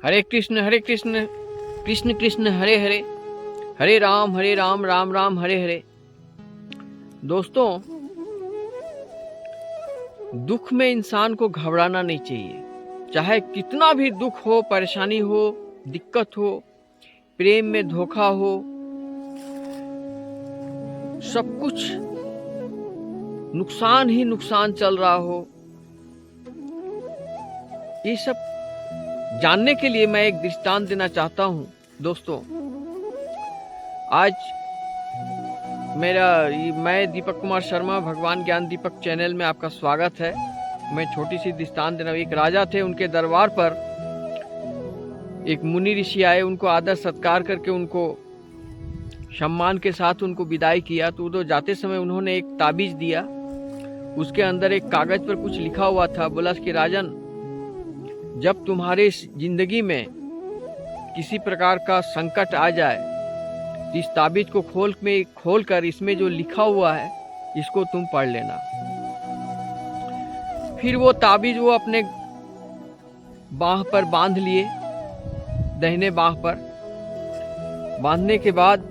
हरे कृष्ण कृष्ण कृष्ण हरे हरे, हरे राम राम राम हरे हरे। दोस्तों, दुख में इंसान को घबराना नहीं चाहिए। चाहे कितना भी दुख हो, परेशानी हो, दिक्कत हो, प्रेम में धोखा हो, सब कुछ नुकसान ही नुकसान चल रहा हो, ये सब जानने के लिए मैं एक दृष्टांत देना चाहता हूं। दोस्तों, आज मैं दीपक कुमार शर्मा, भगवान ज्ञान दीपक चैनल में आपका स्वागत है। मैं छोटी सी दृष्टांत देना। एक राजा थे, उनके दरबार पर एक मुनि ऋषि आए, उनको आदर सत्कार करके उनको सम्मान के साथ उनको विदाई किया। तो जाते समय उन्होंने एक ताबीज दिया, उसके अंदर एक कागज पर कुछ लिखा हुआ था। बोला कि राजन, जब तुम्हारे जिंदगी में किसी प्रकार का संकट आ जाए, इस ताबीज को खोल कर इसमें जो लिखा हुआ है इसको तुम पढ़ लेना। फिर वो ताबीज वो अपने बाह पर बांध लिए, दाहिने बाह पर बांधने के बाद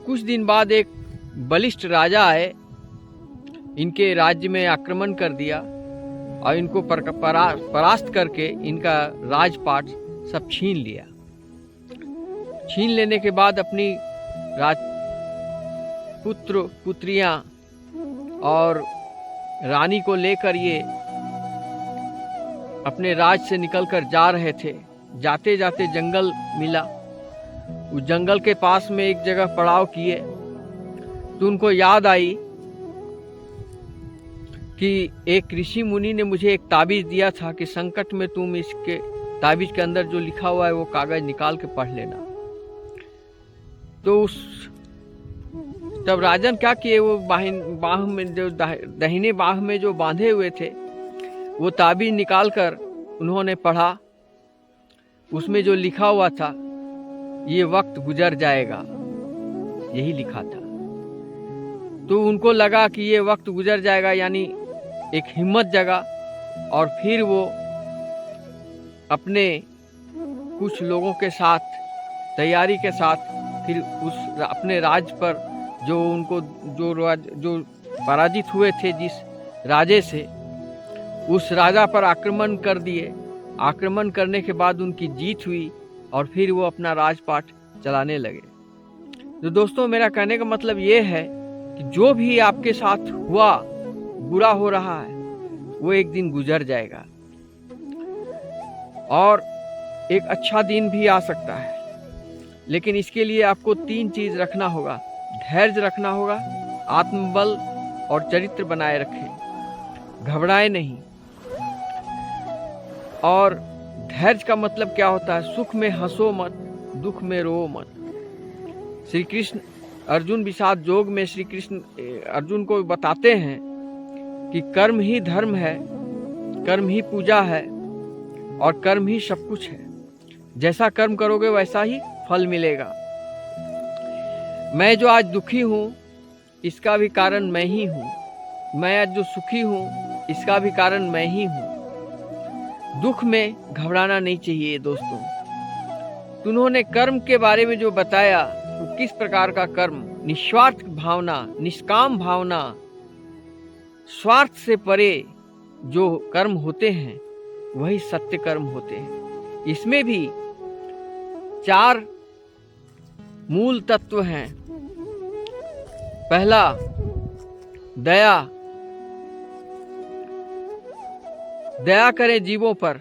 कुछ दिन बाद एक बलिष्ठ राजा आए, इनके राज्य में आक्रमण कर दिया और इनको परास्त करके इनका राजपाट सब छीन लिया। छीन लेने के बाद अपनी पुत्रियां और रानी को लेकर ये अपने राज से निकलकर जा रहे थे। जाते जाते जंगल मिला। उस जंगल के पास में एक जगह पड़ाव किए तो उनको याद आई कि एक ऋषि मुनि ने मुझे एक ताबीज दिया था कि संकट में तुम इसके ताबीज के अंदर जो लिखा हुआ है वो कागज निकाल के पढ़ लेना। तो तब राजन क्या किए, वो बाह में जो दाहिने बाह में जो बांधे हुए थे वो ताबीज निकाल कर उन्होंने पढ़ा। उसमें जो लिखा हुआ था, ये वक्त गुजर जाएगा, यही लिखा था। तो उनको लगा कि ये वक्त गुजर जाएगा, यानी एक हिम्मत जगा। और फिर वो अपने कुछ लोगों के साथ तैयारी के साथ फिर उस अपने राज पर जो पराजित हुए थे जिस राजे से, उस राजा पर आक्रमण कर दिए। आक्रमण करने के बाद उनकी जीत हुई और फिर वो अपना राजपाट चलाने लगे। तो दोस्तों, मेरा कहने का मतलब ये है कि जो भी आपके साथ हुआ, बुरा हो रहा है, वो एक दिन गुजर जाएगा और एक अच्छा दिन भी आ सकता है। लेकिन इसके लिए आपको 3 चीज रखना होगा। धैर्य रखना होगा, आत्मबल और चरित्र बनाए रखें, घबराए नहीं। और धैर्य का मतलब क्या होता है? सुख में हंसो मत, दुख में रो मत। श्री कृष्ण अर्जुन विषाद योग में श्री कृष्ण अर्जुन को बताते हैं कि कर्म ही धर्म है, कर्म ही पूजा है और कर्म ही सब कुछ है। जैसा कर्म करोगे वैसा ही फल मिलेगा। मैं जो आज दुखी हूं, इसका भी कारण मैं ही हूं। मैं आज जो सुखी हूं, इसका भी कारण मैं ही हूं। दुख में घबराना नहीं चाहिए दोस्तों। तो उन्होंने कर्म के बारे में जो बताया, तो किस प्रकार का कर्म, निस्वार्थ भावना, निष्काम भावना, स्वार्थ से परे जो कर्म होते हैं वही सत्य कर्म होते हैं। इसमें भी 4 मूल तत्व हैं। पहला, दया। दया करें जीवों पर।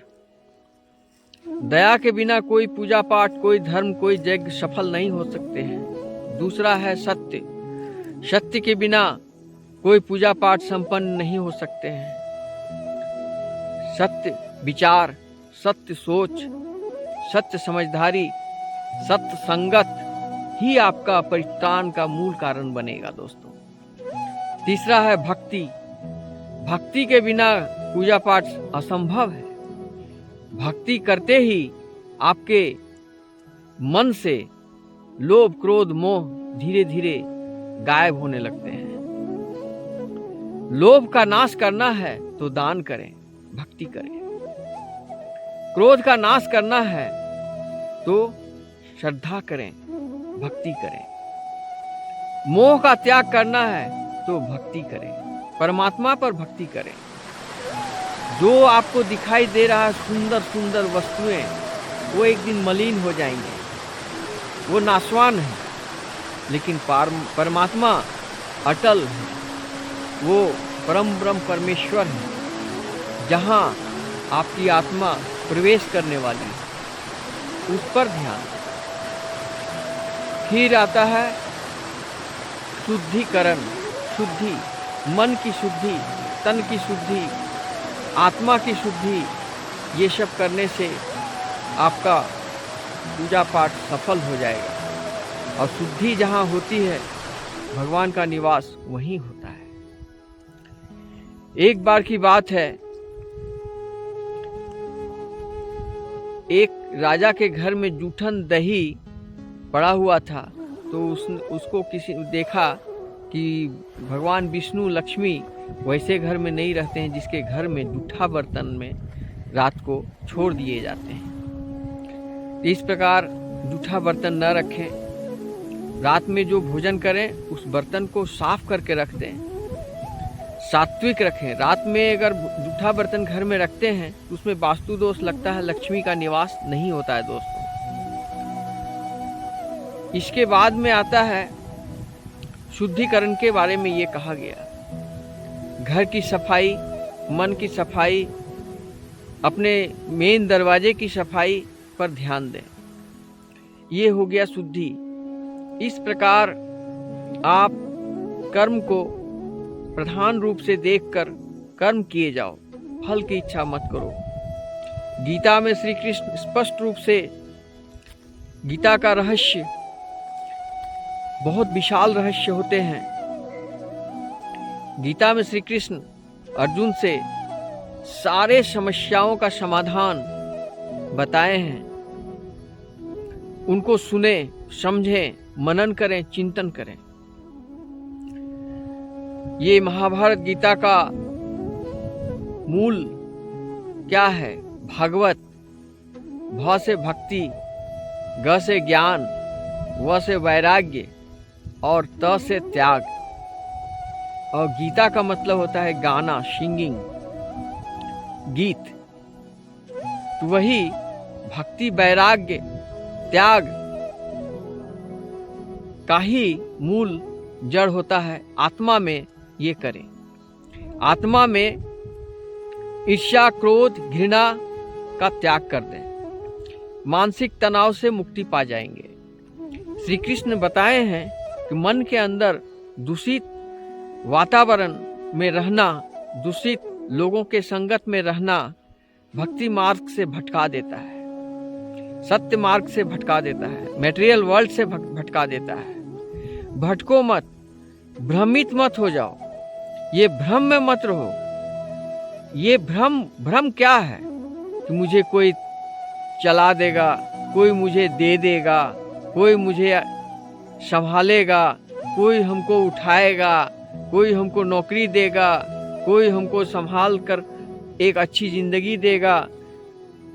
दया के बिना कोई पूजा पाठ, कोई धर्म, कोई यज्ञ सफल नहीं हो सकते हैं। दूसरा है सत्य। सत्य के बिना कोई पूजा पाठ संपन्न नहीं हो सकते हैं। सत्य विचार, सत्य सोच, सत्य समझदारी, सत्य संगत ही आपका परित्राण का मूल कारण बनेगा दोस्तों। तीसरा है भक्ति। भक्ति के बिना पूजा पाठ असंभव है। भक्ति करते ही आपके मन से लोभ, क्रोध, मोह धीरे धीरे गायब होने लगते हैं। लोभ का नाश करना है तो दान करें, भक्ति करें। क्रोध का नाश करना है तो श्रद्धा करें, भक्ति करें। मोह का त्याग करना है तो भक्ति करें, परमात्मा पर भक्ति करें। जो आपको दिखाई दे रहा है सुंदर सुंदर वस्तुएं, वो एक दिन मलिन हो जाएंगे, वो नाशवान है, लेकिन परमात्मा अटल है, वो परम ब्रह्म परमेश्वर है, जहाँ आपकी आत्मा प्रवेश करने वाली है, उस पर ध्यान। फिर आता है शुद्धिकरण, शुद्धि, मन की शुद्धि, तन की शुद्धि, आत्मा की शुद्धि। ये सब करने से आपका पूजा पाठ सफल हो जाएगा, और शुद्धि जहाँ होती है भगवान का निवास वहीं होता है। एक बार की बात है, एक राजा के घर में जूठन दही पड़ा हुआ था, तो उसको किसी देखा कि भगवान विष्णु लक्ष्मी वैसे घर में नहीं रहते हैं जिसके घर में जूठा बर्तन में रात को छोड़ दिए जाते हैं। इस प्रकार जूठा बर्तन न रखें। रात में जो भोजन करें उस बर्तन को साफ करके रख दें, सात्विक रखें। रात में अगर जूठा बर्तन घर में रखते हैं तो उसमें वास्तु दोष लगता है, लक्ष्मी का निवास नहीं होता है दोस्तों। इसके बाद में आता है शुद्धिकरण के बारे में ये कहा गया, घर की सफाई, मन की सफाई, अपने मेन दरवाजे की सफाई पर ध्यान दें। ये हो गया शुद्धि। इस प्रकार आप कर्म को प्रधान रूप से देखकर कर्म किए जाओ, फल की इच्छा मत करो। गीता में श्री कृष्ण स्पष्ट रूप से, गीता का रहस्य बहुत विशाल रहस्य होते हैं। गीता में श्री कृष्ण अर्जुन से सारे समस्याओं का समाधान बताए हैं। उनको सुने, समझें, मनन करें, चिंतन करें। ये महाभारत गीता का मूल क्या है? भागवत। भ से भक्ति, ग से ज्ञान, व से वैराग्य और त से त्याग। और गीता का मतलब होता है गाना, सिंगिंग, गीत। तो वही भक्ति, वैराग्य, त्याग का ही मूल जड़ होता है। आत्मा में ये करें। आत्मा में ईर्ष्या, क्रोध, घृणा का त्याग कर दें। मानसिक तनाव से मुक्ति पा जाएंगे। श्री कृष्ण बताए हैं कि मन के अंदर दूषित वातावरण में रहना, दूषित लोगों के संगत में रहना भक्ति मार्ग से भटका देता है, सत्य मार्ग से भटका देता है, मटेरियल वर्ल्ड से भटका देता है। भटको मत, भ्रमित मत हो जाओ, ये भ्रम में मत रहो। ये भ्रम क्या है कि मुझे कोई चला देगा, कोई मुझे दे देगा, कोई मुझे संभालेगा, कोई हमको उठाएगा, कोई हमको नौकरी देगा, कोई हमको संभाल कर एक अच्छी जिंदगी देगा,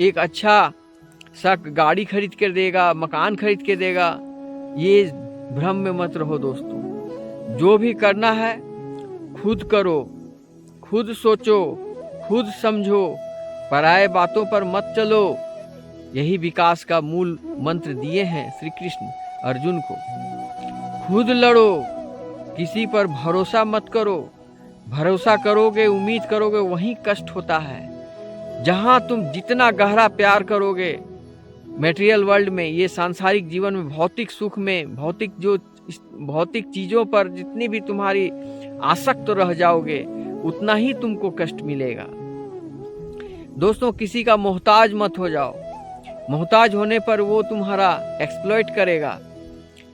एक अच्छा सा गाड़ी खरीद कर देगा, मकान खरीद के देगा। ये भ्रम में मत रहो दोस्तों। जो भी करना है खुद करो, खुद सोचो, खुद समझो, पराये बातों पर मत चलो। यही विकास का मूल मंत्र दिए हैं श्री कृष्ण अर्जुन को। खुद लड़ो, किसी पर भरोसा मत करो। भरोसा करोगे, उम्मीद करोगे, वहीं कष्ट होता है। जहां तुम जितना गहरा प्यार करोगे मटेरियल वर्ल्ड में, ये सांसारिक जीवन में, भौतिक सुख में, भौतिक चीजों पर जितनी भी तुम्हारी आसक्त रह जाओगे, उतना ही तुमको कष्ट मिलेगा। दोस्तों, किसी का मोहताज मत हो जाओ। मोहताज होने पर वो तुम्हारा एक्सप्लॉइट करेगा।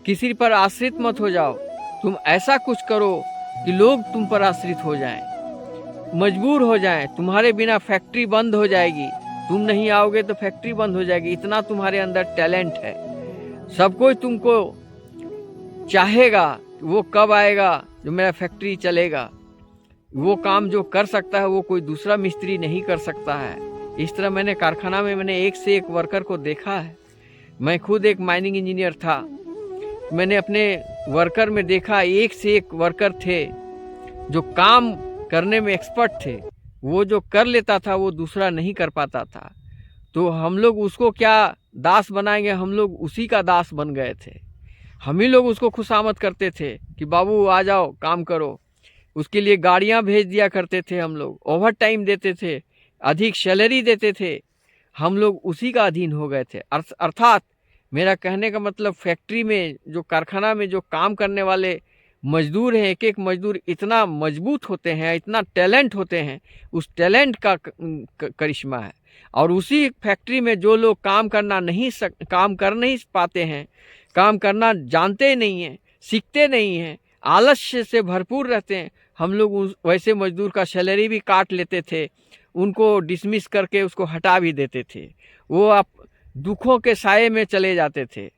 किसी पर आश्रित मत हो जाओ। तुम ऐसा कुछ करो कि लोग तुम पर आश्रित हो जाएं, मजबूर हो जाएं। तुम्हारे बिना फैक्ट्री बंद हो जाएगी। तुम नहीं आओगे तो फैक्ट्री बंद हो जाएगी। इतना तुम्हारे अंदर टैलेंट है। सब कोई तुमको चाहेगा। वो कब आएगा जो मेरा फैक्ट्री चलेगा। वो काम जो कर सकता है वो कोई दूसरा मिस्त्री नहीं कर सकता है। इस तरह मैंने कारखाना में मैंने एक से एक वर्कर को देखा है। मैं खुद एक माइनिंग इंजीनियर था, मैंने अपने वर्कर में देखा एक से एक वर्कर थे जो काम करने में एक्सपर्ट थे। वो जो कर लेता था वो दूसरा नहीं कर पाता था, तो हम लोग उसको क्या दास बनाएंगे, हम लोग उसी का दास बन गए थे। हम ही लोग उसको खुशामद करते थे कि बाबू आ जाओ काम करो। उसके लिए गाड़ियां भेज दिया करते थे, हम लोग ओवर टाइम देते थे, अधिक सैलरी देते थे। हम लोग उसी का अधीन हो गए थे। अर्थात मेरा कहने का मतलब फैक्ट्री में जो कारखाना में जो काम करने वाले मजदूर हैं, एक एक मजदूर इतना मजबूत होते हैं, इतना टैलेंट होते हैं, उस टैलेंट का करिश्मा है। और उसी फैक्ट्री में जो लोग काम कर नहीं पाते हैं, काम करना जानते नहीं हैं, सीखते नहीं हैं, आलस्य से भरपूर रहते हैं, हम लोग वैसे मजदूर का सैलरी भी काट लेते थे, उनको डिसमिस करके उसको हटा भी देते थे। वो आप दुखों के साये में चले जाते थे।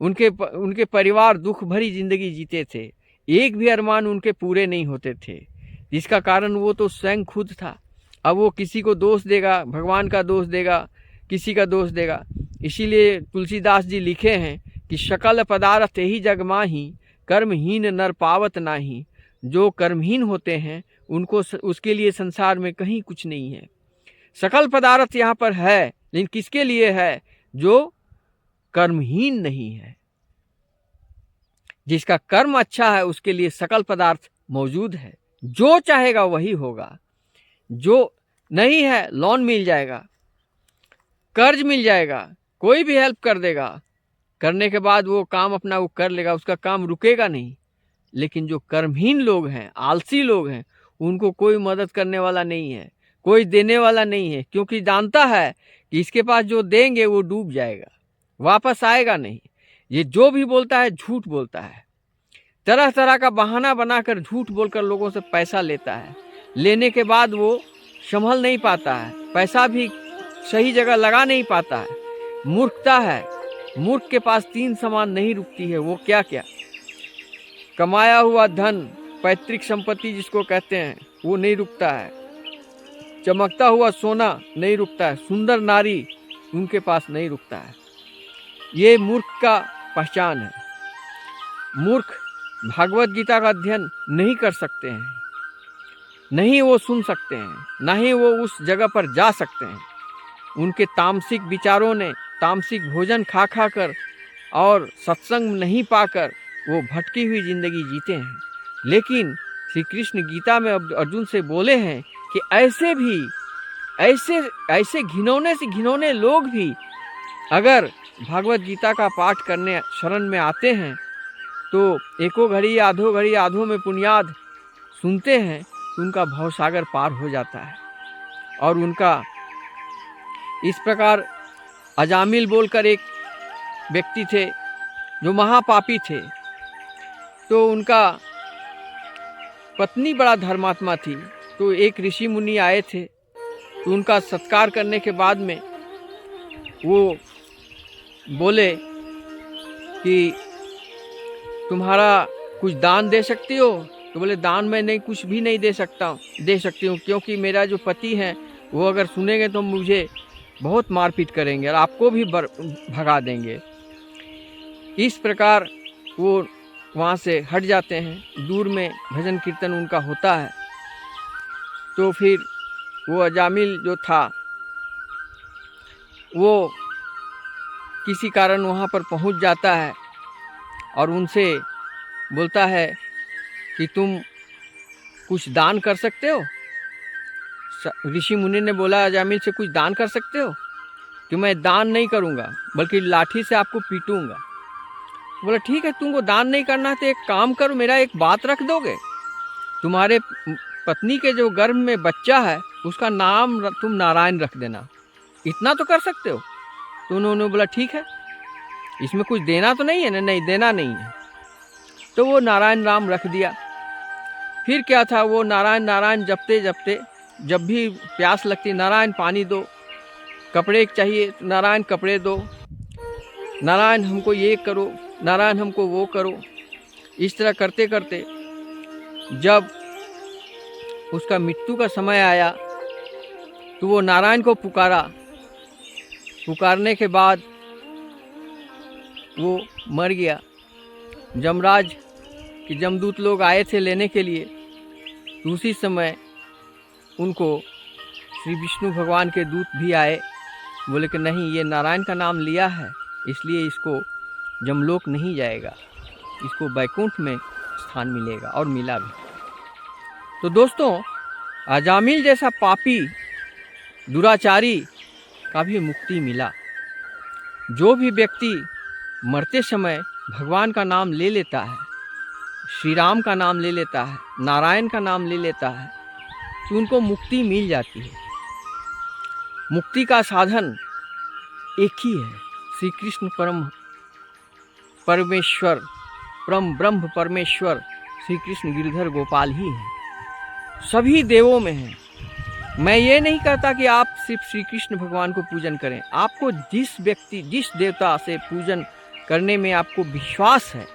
उनके परिवार दुख भरी जिंदगी जीते थे, एक भी अरमान उनके पूरे नहीं होते थे, जिसका कारण वो तो स्वयं खुद था। अब वो किसी को दोष देगा, भगवान का दोष देगा, किसी का दोष देगा। इसीलिए तुलसीदास जी लिखे हैं कि सकल पदार्थ ही जग माही, कर्महीन नर पावत नाही। जो कर्महीन होते हैं उनको उसके लिए संसार में कहीं कुछ नहीं है। सकल पदार्थ यहाँ पर है, लेकिन किसके लिए है? जो कर्महीन नहीं है। जिसका कर्म अच्छा है उसके लिए सकल पदार्थ मौजूद है, जो चाहेगा वही होगा। जो नहीं है लोन मिल जाएगा, कर्ज मिल जाएगा, कोई भी हेल्प कर देगा, करने के बाद वो काम अपना वो कर लेगा, उसका काम रुकेगा नहीं। लेकिन जो कर्महीन लोग हैं, आलसी लोग हैं, उनको कोई मदद करने वाला नहीं है, कोई देने वाला नहीं है, क्योंकि जानता है कि इसके पास जो देंगे वो डूब जाएगा, वापस आएगा नहीं। ये जो भी बोलता है झूठ बोलता है, तरह तरह का बहाना बनाकर झूठ बोलकर लोगों से पैसा लेता है। लेने के बाद वो संभल नहीं पाता है, पैसा भी सही जगह लगा नहीं पाता है। मूर्खता है, मूर्ख के पास तीन सामान नहीं रुकती है। वो क्या क्या? कमाया हुआ धन, पैतृक संपत्ति जिसको कहते हैं, वो नहीं रुकता है। चमकता हुआ सोना नहीं रुकता है। सुंदर नारी उनके पास नहीं रुकता है। ये मूर्ख का पहचान है। मूर्ख भागवत गीता का अध्ययन नहीं कर सकते हैं, नहीं वो सुन सकते हैं, ना ही वो उस जगह पर जा सकते हैं। उनके तामसिक विचारों ने, तामसिक भोजन खा खा कर और सत्संग नहीं पाकर वो भटकी हुई जिंदगी जीते हैं। लेकिन श्री कृष्ण गीता में अर्जुन से बोले हैं कि ऐसे भी ऐसे घिनौने से घिनौने लोग भी अगर भागवत गीता का पाठ करने शरण में आते हैं तो एको घड़ी आधो में पुण्याद सुनते हैं तो उनका भवसागर पार हो जाता है। और उनका इस प्रकार अजामिल बोलकर एक व्यक्ति थे जो महापापी थे, तो उनका पत्नी बड़ा धर्मात्मा थी। तो एक ऋषि मुनि आए थे, तो उनका सत्कार करने के बाद में वो बोले कि तुम्हारा कुछ दान दे सकती हो? तो बोले दान मैं नहीं, कुछ भी नहीं दे सकती हूँ, क्योंकि मेरा जो पति है वो अगर सुनेंगे तो मुझे बहुत मारपीट करेंगे और आपको भी भगा देंगे। इस प्रकार वो वहाँ से हट जाते हैं। दूर में भजन कीर्तन उनका होता है। तो फिर वो अजामिल जो था वो किसी कारण वहाँ पर पहुँच जाता है और उनसे बोलता है कि तुम कुछ दान कर सकते हो? ऋषि मुनि ने बोला अजामिल से, कुछ दान कर सकते हो? कि मैं दान नहीं करूँगा बल्कि लाठी से आपको पीटूँगा। बोला ठीक है, तुमको दान नहीं करना है तो एक काम करो, मेरा एक बात रख दोगे? तुम्हारे पत्नी के जो गर्भ में बच्चा है उसका नाम तुम नारायण रख देना, इतना तो कर सकते हो? तो उन्होंने बोला ठीक है, इसमें कुछ देना तो नहीं है ना? नहीं, देना नहीं है। तो वो नारायण राम रख दिया। फिर क्या था, वो नारायण नारायण जपते जपते जब भी प्यास लगती, नारायण पानी दो, कपड़े चाहिए, नारायण कपड़े दो, नारायण हमको ये करो, नारायण हमको वो करो। इस तरह करते करते जब उसका मृत्यु का समय आया तो वो नारायण को पुकारा। पुकारने के बाद वो मर गया। यमराज के जमदूत लोग आए थे लेने के लिए, तो उसी समय उनको श्री विष्णु भगवान के दूत भी आए। बोले कि नहीं, ये नारायण का नाम लिया है, इसलिए इसको जमलोक नहीं जाएगा, इसको बैकुंठ में स्थान मिलेगा, और मिला भी। तो दोस्तों, अजामिल जैसा पापी दुराचारी का भी मुक्ति मिला। जो भी व्यक्ति मरते समय भगवान का नाम ले लेता है, श्री राम का नाम ले लेता है, नारायण का नाम ले लेता है, तो उनको मुक्ति मिल जाती है। मुक्ति का साधन एक ही है, श्री कृष्ण परमेश्वर, परम ब्रह्म परमेश्वर श्री कृष्ण गिरधर गोपाल ही है। सभी देवों में है। मैं ये नहीं कहता कि आप सिर्फ श्री कृष्ण भगवान को पूजन करें। आपको जिस व्यक्ति, जिस देवता से पूजन करने में आपको विश्वास है,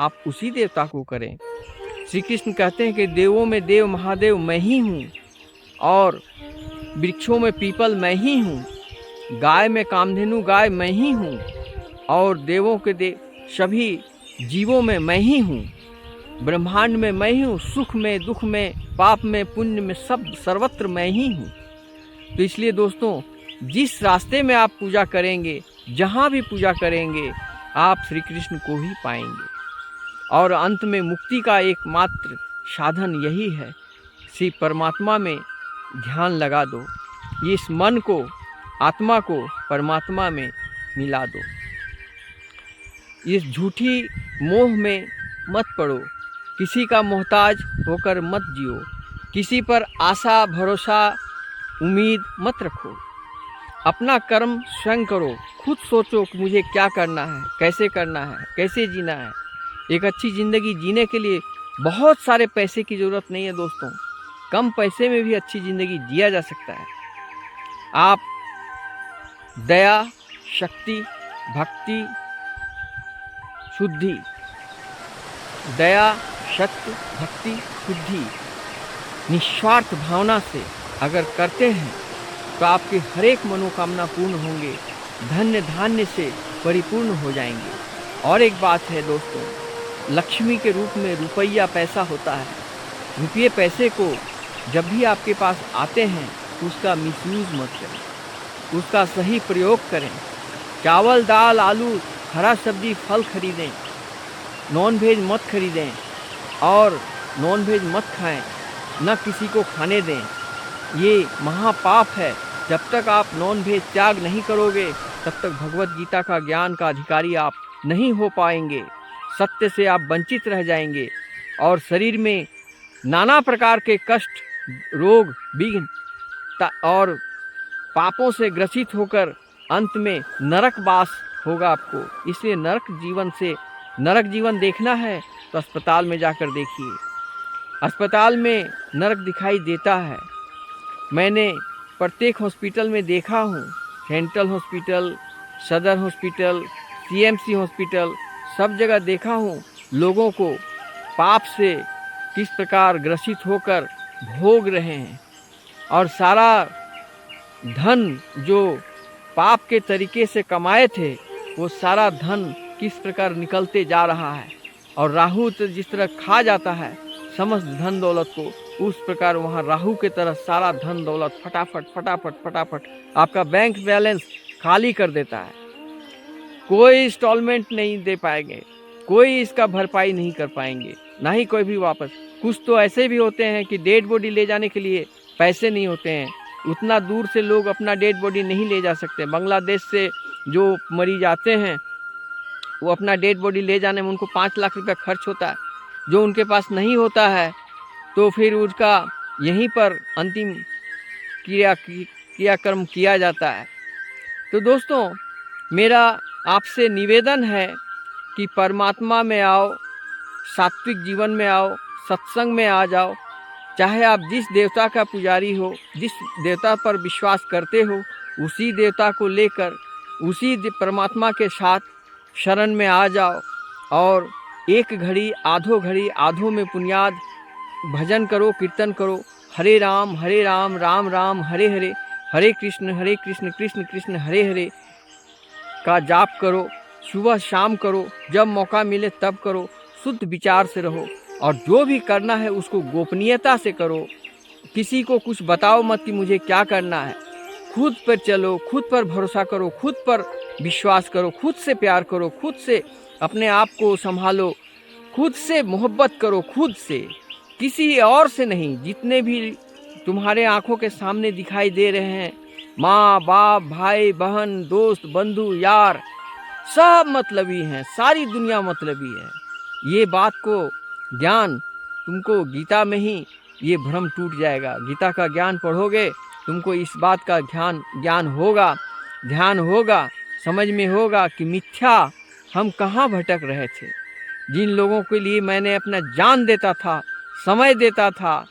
आप उसी देवता को करें। श्री कृष्ण कहते हैं कि देवों में देव महादेव मैं ही हूँ, और वृक्षों में पीपल मैं ही हूँ, गाय में कामधेनु गाय मैं ही हूँ, और देवों के देव सभी जीवों में मैं ही हूँ, ब्रह्मांड में मैं ही हूँ, सुख में दुख में पाप में पुण्य में सब सर्वत्र मैं ही हूँ। तो इसलिए दोस्तों, जिस रास्ते में आप पूजा करेंगे, जहाँ भी पूजा करेंगे, आप श्री कृष्ण को ही पाएंगे। और अंत में मुक्ति का एकमात्र साधन यही है, श्री परमात्मा में ध्यान लगा दो, इस मन को, आत्मा को परमात्मा में मिला दो। इस झूठी मोह में मत पड़ो, किसी का मोहताज होकर मत जियो, किसी पर आशा भरोसा उम्मीद मत रखो। अपना कर्म स्वयं करो, खुद सोचो कि मुझे क्या करना है, कैसे करना है, कैसे जीना है। एक अच्छी ज़िंदगी जीने के लिए बहुत सारे पैसे की ज़रूरत नहीं है दोस्तों, कम पैसे में भी अच्छी ज़िंदगी जिया जा सकता है। आप दया, शक्ति, भक्ति, शुद्धि, दया, शक्ति, भक्ति, शुद्धि, निस्वार्थ भावना से अगर करते हैं तो आपकी हर एक मनोकामना पूर्ण होंगे, धन्य धान्य से परिपूर्ण हो जाएंगे। और एक बात है दोस्तों, लक्ष्मी के रूप में रुपया पैसा होता है। रुपये पैसे को जब भी आपके पास आते हैं उसका मिसयूज़ मत करें, उसका सही प्रयोग करें। चावल दाल आलू हरा सब्जी फल खरीदें, नॉन वेज मत खरीदें और नॉन वेज मत खाएं, न किसी को खाने दें। ये महापाप है। जब तक आप नॉन वेज त्याग नहीं करोगे तब तक भगवत गीता का ज्ञान का अधिकारी आप नहीं हो पाएंगे, सत्य से आप वंचित रह जाएंगे, और शरीर में नाना प्रकार के कष्ट, रोग, विघ्न और पापों से ग्रसित होकर अंत में नरकवास होगा आपको। इसलिए नरक जीवन देखना है तो अस्पताल में जाकर देखिए। अस्पताल में नरक दिखाई देता है। मैंने प्रत्येक हॉस्पिटल में देखा हूँ, सेंट्रल हॉस्पिटल, सदर हॉस्पिटल, सीएमसी हॉस्पिटल, सब जगह देखा हूँ लोगों को पाप से किस प्रकार ग्रसित होकर भोग रहे हैं, और सारा धन जो पाप के तरीके से कमाए थे वो सारा धन किस प्रकार निकलते जा रहा है, और राहु जिस तरह खा जाता है समस्त धन दौलत को, उस प्रकार वहाँ राहु के तरह सारा धन दौलत फटाफट फटाफट फटाफट आपका बैंक बैलेंस खाली कर देता है। कोई इंस्टॉलमेंट नहीं दे पाएंगे, कोई इसका भरपाई नहीं कर पाएंगे, ना ही कोई भी वापस। कुछ तो ऐसे भी होते हैं कि डेड बॉडी ले जाने के लिए पैसे नहीं होते हैं, उतना दूर से लोग अपना डेड बॉडी नहीं ले जा सकते। बांग्लादेश से जो मरीज आते हैं वो अपना डेड बॉडी ले जाने में उनको 5 लाख रुपया खर्च होता है। जो उनके पास नहीं होता है तो फिर उसका यहीं पर अंतिम क्रियाकर्म किया जाता है। तो दोस्तों, मेरा आपसे निवेदन है कि परमात्मा में आओ, सात्विक जीवन में आओ, सत्संग में आ जाओ। चाहे आप जिस देवता का पुजारी हो, जिस देवता पर विश्वास करते हो, उसी देवता को लेकर उसी परमात्मा के साथ शरण में आ जाओ, और एक घड़ी आधों में पुण्याद भजन करो, कीर्तन करो। हरे राम राम राम हरे हरे, हरे कृष्ण कृष्ण कृष्ण हरे हरे का जाप करो, सुबह शाम करो, जब मौका मिले तब करो, शुद्ध विचार से रहो और जो भी करना है उसको गोपनीयता से करो। किसी को कुछ बताओ मत कि मुझे क्या करना है। खुद पर चलो, खुद पर भरोसा करो, खुद पर विश्वास करो, खुद से प्यार करो, खुद से अपने आप को संभालो, खुद से मोहब्बत करो, खुद से, किसी और से नहीं। जितने भी तुम्हारे आंखों के सामने दिखाई दे रहे हैं, माँ बाप भाई बहन दोस्त बंधु यार, सब मतलबी हैं, सारी दुनिया मतलबी है। ये बात को ज्ञान तुमको गीता में ही ये भ्रम टूट जाएगा। गीता का ज्ञान पढ़ोगे तुमको इस बात का ज्ञान होगा, ध्यान होगा, समझ में होगा कि मिथ्या हम कहाँ भटक रहे थे। जिन लोगों के लिए मैंने अपना जान देता था, समय देता था,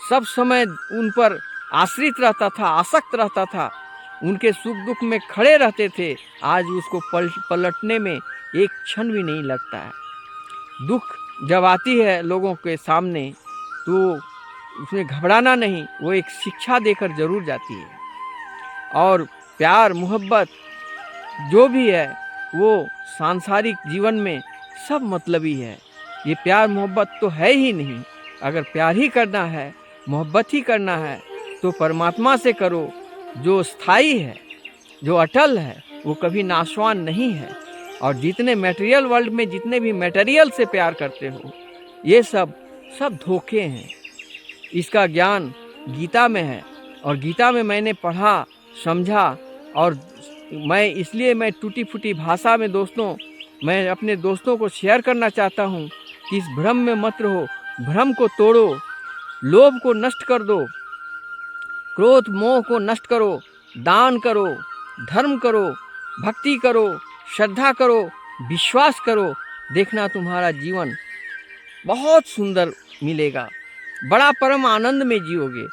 सब समय उन पर आश्रित रहता था, आसक्त रहता था, उनके सुख दुख में खड़े रहते थे, आज उसको पलटने में एक क्षण भी नहीं लगता है। दुख जब आती है लोगों के सामने तो उसमें घबराना नहीं, वो एक शिक्षा देकर जरूर जाती है। और प्यार मोहब्बत जो भी है वो सांसारिक जीवन में सब मतलबी है। ये प्यार मोहब्बत तो है ही नहीं। अगर प्यार ही करना है, मोहब्बत ही करना है तो परमात्मा से करो, जो स्थायी है, जो अटल है, वो कभी नाशवान नहीं है। और जितने मटेरियल वर्ल्ड में जितने भी मटेरियल से प्यार करते हो, ये सब धोखे हैं। इसका ज्ञान गीता में है और गीता में मैंने पढ़ा समझा और मैं टूटी फूटी भाषा में दोस्तों मैं अपने दोस्तों को शेयर करना चाहता हूँ कि इस भ्रम में मत रहो, भ्रम को तोड़ो, लोभ को नष्ट कर दो, क्रोध मोह को नष्ट करो, दान करो, धर्म करो, भक्ति करो, श्रद्धा करो, विश्वास करो। देखना तुम्हारा जीवन बहुत सुंदर मिलेगा, बड़ा परम आनंद में जियोगे।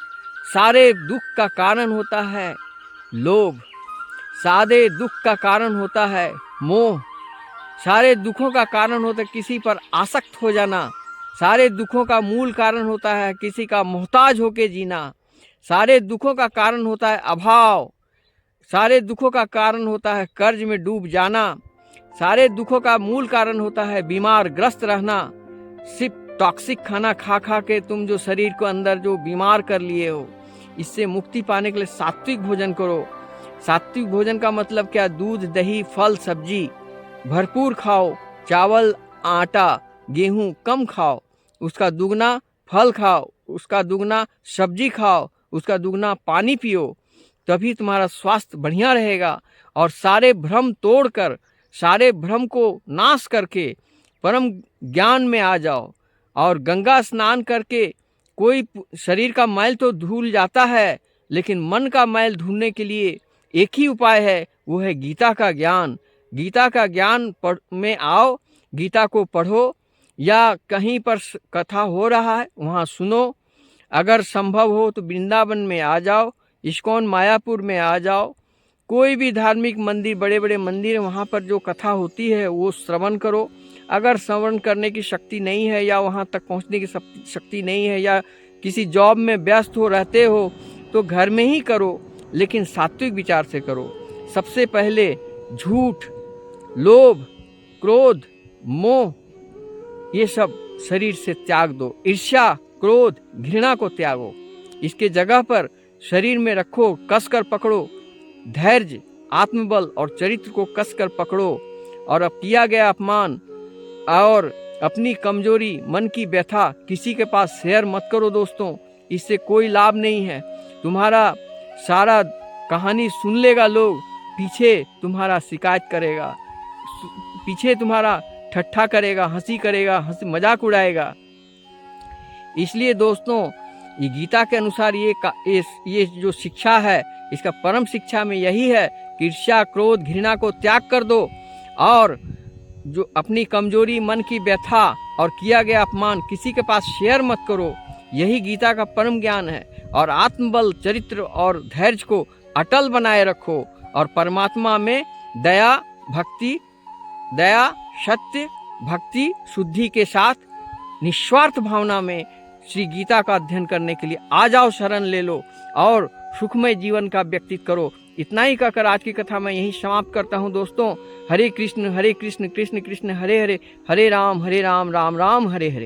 सारे दुख का कारण होता है लोभ, सारे दुख का कारण होता है मोह, सारे दुखों का कारण होता है किसी पर आसक्त हो जाना, सारे दुखों का मूल कारण होता है किसी का मोहताज होके जीना, सारे दुखों का कारण होता है अभाव, सारे दुखों का कारण होता है कर्ज में डूब जाना, सारे दुखों का मूल कारण होता है बीमार ग्रस्त रहना। सिर्फ टॉक्सिक खाना खा खा के तुम जो शरीर को अंदर जो बीमार कर लिए हो, इससे मुक्ति पाने के लिए सात्विक भोजन करो। सात्विक भोजन का मतलब क्या? दूध दही फल सब्जी भरपूर खाओ, चावल आटा गेहूं कम खाओ, उसका दुगना फल खाओ, उसका दुगना सब्जी खाओ, उसका दुगना पानी पियो, तभी तुम्हारा स्वास्थ्य बढ़िया रहेगा। और सारे भ्रम तोड़कर, सारे भ्रम को नाश करके परम ज्ञान में आ जाओ। और गंगा स्नान करके कोई शरीर का मैल तो धुल जाता है, लेकिन मन का मैल धुलने के लिए एक ही उपाय है, वो है गीता का ज्ञान। गीता का ज्ञान में आओ, गीता को पढ़ो, या कहीं पर कथा हो रहा है वहाँ सुनो। अगर संभव हो तो वृंदावन में आ जाओ, इस्कॉन मायापुर में आ जाओ, कोई भी धार्मिक मंदिर, बड़े बड़े मंदिर, वहाँ पर जो कथा होती है वो श्रवण करो। अगर श्रवण करने की शक्ति नहीं है, या वहाँ तक पहुँचने की शक्ति नहीं है, या किसी जॉब में व्यस्त हो रहते हो, तो घर में ही करो, लेकिन सात्विक विचार से करो। सबसे पहले झूठ, लोभ, क्रोध, मोह, ये सब शरीर से त्याग दो। ईर्ष्या, क्रोध, घृणा को त्यागो। इसके जगह पर शरीर में रखो, कसकर पकड़ो धैर्य, आत्मबल और चरित्र को कसकर पकड़ो। और अब किया गया अपमान और अपनी कमजोरी, मन की व्यथा किसी के पास शेयर मत करो दोस्तों, इससे कोई लाभ नहीं है। तुम्हारा सारा कहानी सुन लेगा लोग, पीछे तुम्हारा शिकायत करेगा, पीछे तुम्हारा ठट्ठा करेगा, हंसी करेगा, हंसी मजाक उड़ाएगा। इसलिए दोस्तों, ये गीता के अनुसार ये जो शिक्षा है, इसका परम शिक्षा में यही है कि ईर्ष्या, क्रोध, घृणा को त्याग कर दो, और जो अपनी कमजोरी, मन की व्यथा और किया गया अपमान किसी के पास शेयर मत करो। यही गीता का परम ज्ञान है। और आत्मबल, चरित्र और धैर्य को अटल बनाए रखो, और परमात्मा में दया, भक्ति, दया, सत्य, भक्ति, शुद्धि के साथ निस्वार्थ भावना में श्री गीता का अध्ययन करने के लिए आ जाओ, शरण ले लो और सुखमय जीवन का व्यतीत करो। इतना ही कहकर आज की कथा मैं यहीं समाप्त करता हूँ दोस्तों। हरे कृष्ण कृष्ण कृष्ण हरे हरे, हरे राम राम राम हरे हरे।